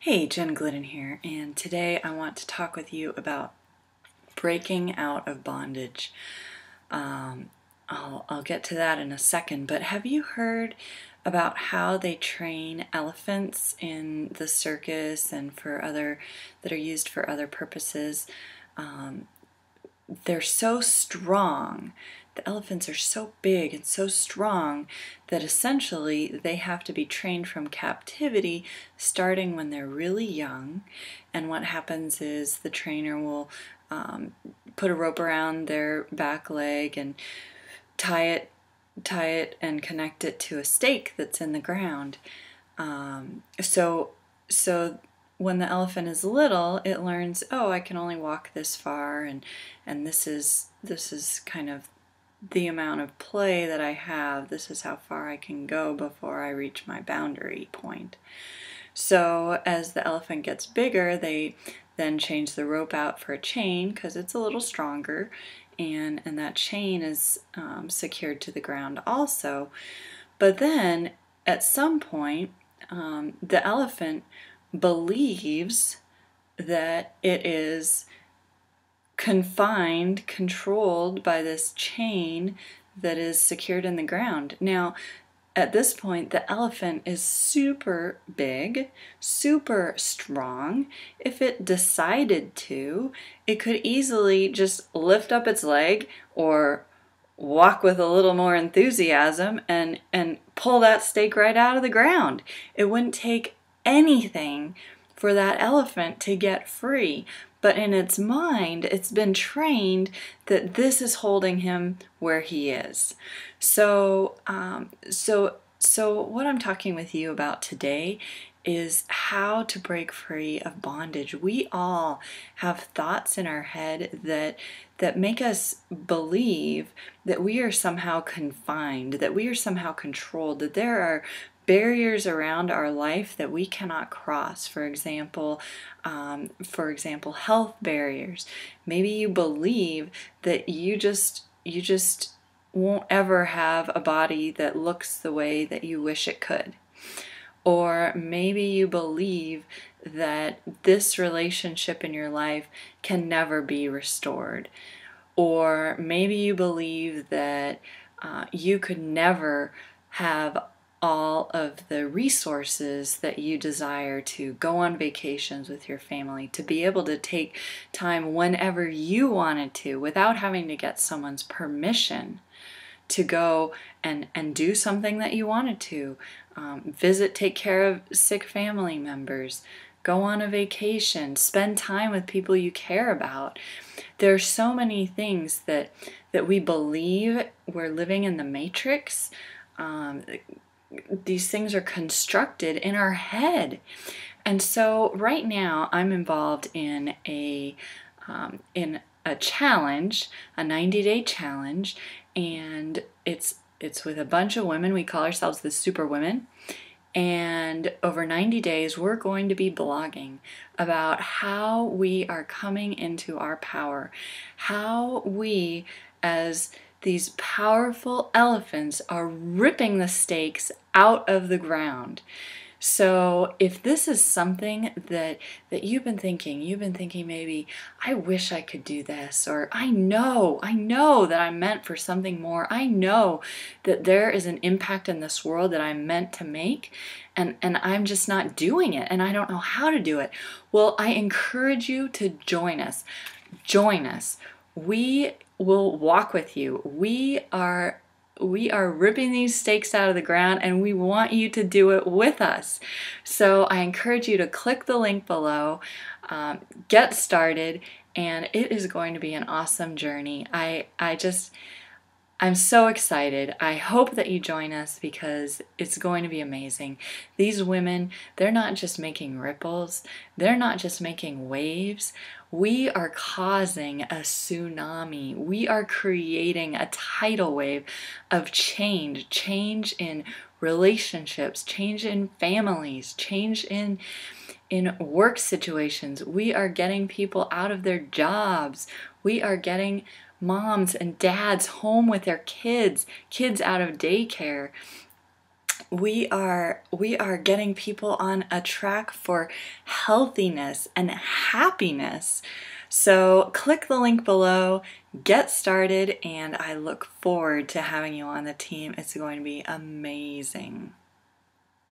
Hey, Jen Glidden here, and today I want to talk with you about breaking out of bondage. I'll get to that in a second, but have you heard about how they train elephants in the circus and that are used for other purposes? They're so strong. The elephants are so big and so strong that essentially they have to be trained from captivity starting when they're really young. And what happens is the trainer will put a rope around their back leg and tie it and connect it to a stake that's in the ground. So when the elephant is little, it learns, oh, I can only walk this far, and this is kind of the amount of play that I have. This is how far I can go before I reach my boundary point. So as the elephant gets bigger, they then change the rope out for a chain because it's a little stronger, and that chain is secured to the ground also. But then at some point, the elephant believes that it is controlled by this chain that is secured in the ground. Now, at this point, the elephant is super big, super strong. If it decided to, it could easily just lift up its leg or walk with a little more enthusiasm and pull that stake right out of the ground. It wouldn't take anything for that elephant to get free. But in its mind, it's been trained that this is holding him where he is. So what I'm talking with you about today is how to break free of bondage. We all have thoughts in our head that make us believe that we are somehow confined, that we are somehow controlled, that there are barriers around our life that we cannot cross. For example, health barriers. Maybe you believe that you just won't ever have a body that looks the way that you wish it could. Or maybe you believe that this relationship in your life can never be restored. Or maybe you believe that you could never have all of the resources that you desire to go on vacations with your family, to be able to take time whenever you wanted to without having to get someone's permission to go and do something that you wanted to. Visit, take care of sick family members, go on a vacation, spend time with people you care about. There are so many things that we believe we're living in the matrix. These things are constructed in our head. And so right now I'm involved in a challenge, a 90-day challenge, and it's with a bunch of women. We call ourselves the Super Women. And over 90 days, we're going to be blogging about how we are coming into our power, how we, as these powerful elephants, are ripping the stakes out of the ground. So if this is something that you've been thinking maybe, I wish I could do this, or I know that I'm meant for something more. I know that there is an impact in this world that I'm meant to make, and I'm just not doing it, and I don't know how to do it. Well, I encourage you to join us. Join us. We will walk with you. We are ripping these stakes out of the ground, and we want you to do it with us. So I encourage you to click the link below, get started, and it is going to be an awesome journey. I'm so excited. I hope that you join us because it's going to be amazing. These women, they're not just making ripples. They're not just making waves. We are causing a tsunami. We are creating a tidal wave of change in relationships, change in families, change in work situations. We are getting people out of their jobs. We are getting moms and dads home with their kids out of daycare. we are getting people on a track for healthiness and happiness. So click the link below, get started, and I look forward to having you on the team. It's going to be amazing.